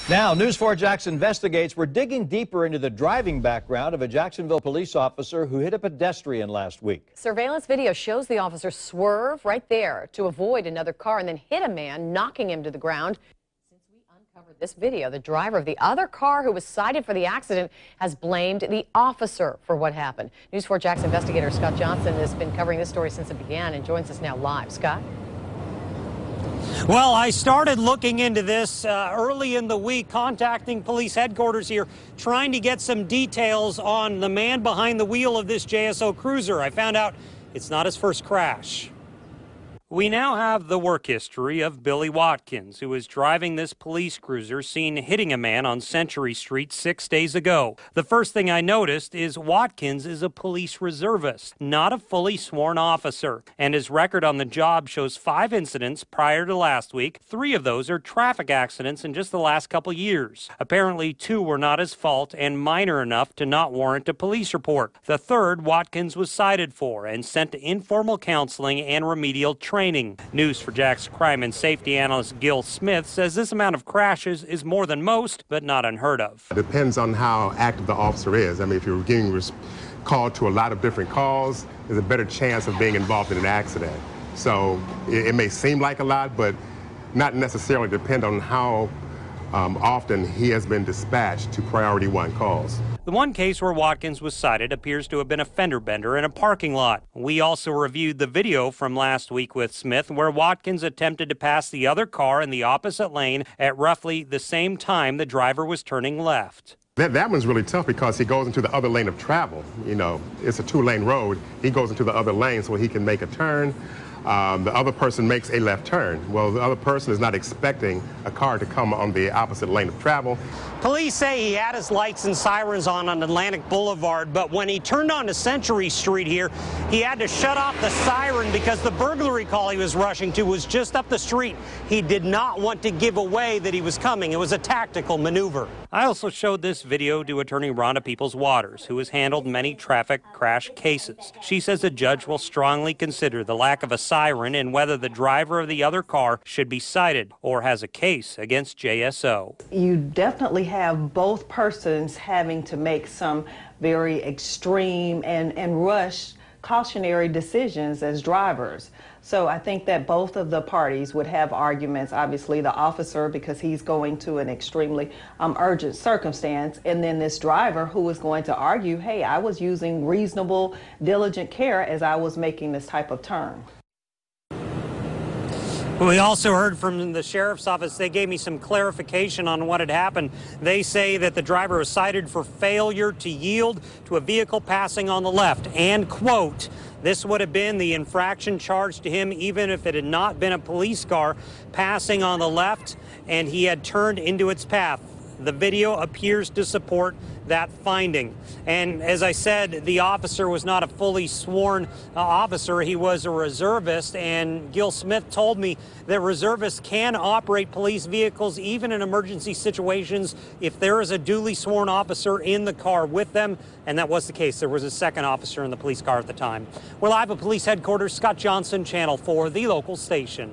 Now, News 4 Jax investigates. We're digging deeper into the driving background of a Jacksonville police officer who hit a pedestrian last week. Surveillance video shows the officer swerve right there to avoid another car and then hit a man, knocking him to the ground. Since we uncovered this video, the driver of the other car who was cited for the accident has blamed the officer for what happened. News 4 Jax investigator Scott Johnson has been covering this story since it began and joins us now live. Scott? Well, I started looking into this early in the week, contacting police headquarters here, trying to get some details on the man behind the wheel of this JSO cruiser. I found out it's not his first crash. We now have the work history of Billy Watkins, who was driving this police cruiser seen hitting a man on Century Street 6 days ago. The first thing I noticed is Watkins is a police reservist, not a fully sworn officer. And his record on the job shows 5 incidents prior to last week. 3 of those are traffic accidents in just the last couple years. Apparently 2 were not his fault and minor enough to not warrant a police report. The third Watkins was cited for and sent to informal counseling and remedial training. News 4 Jax crime and safety analyst Gil Smith says this amount of crashes is more than most, but not unheard of. It depends on how active the officer is. I mean, if you're getting called to a lot of different calls, there's a better chance of being involved in an accident. So it may seem like a lot, but not necessarily depend on how often he has been dispatched to priority 1 calls. The one case where Watkins was cited appears to have been a fender bender in a parking lot. We also reviewed the video from last week with Smith where Watkins attempted to pass the other car in the opposite lane at roughly the same time the driver was turning left. That one's really tough because he goes into the other lane of travel. You know, it's a 2-lane road. He goes into the other lane so he can make a turn. The other person makes a left turn. Well, the other person is not expecting a car to come on the opposite lane of travel. Police say he had his lights and sirens on Atlantic Boulevard, but when he turned onto Century Street here, he had to shut off the siren because the burglary call he was rushing to was just up the street. He did not want to give away that he was coming. It was a tactical maneuver. I also showed this video to attorney Rhonda Peoples-Waters, who has handled many traffic crash cases. She says a judge will strongly consider the lack of a siren and whether the driver of the other car should be cited or has a case against JSO. You definitely have both persons having to make some very extreme and rushed cautionary decisions as drivers. So I think that both of the parties would have arguments, obviously the officer because he's going to an extremely urgent circumstance, and then this driver who is going to argue, hey, I was using reasonable, diligent care as I was making this type of turn. We also heard from the sheriff's office. They gave me some clarification on what had happened. They say that the driver was cited for failure to yield to a vehicle passing on the left. And, quote, this would have been the infraction charged to him even if it had not been a police car passing on the left and he had turned into its path. The video appears to support that finding. And as I said, the officer was not a fully sworn officer. He was a reservist. And Gil Smith told me that reservists can operate police vehicles even in emergency situations if there is a duly sworn officer in the car with them. And that was the case. There was a second officer in the police car at the time. We're live at police headquarters. Scott Johnson, Channel 4, the local station.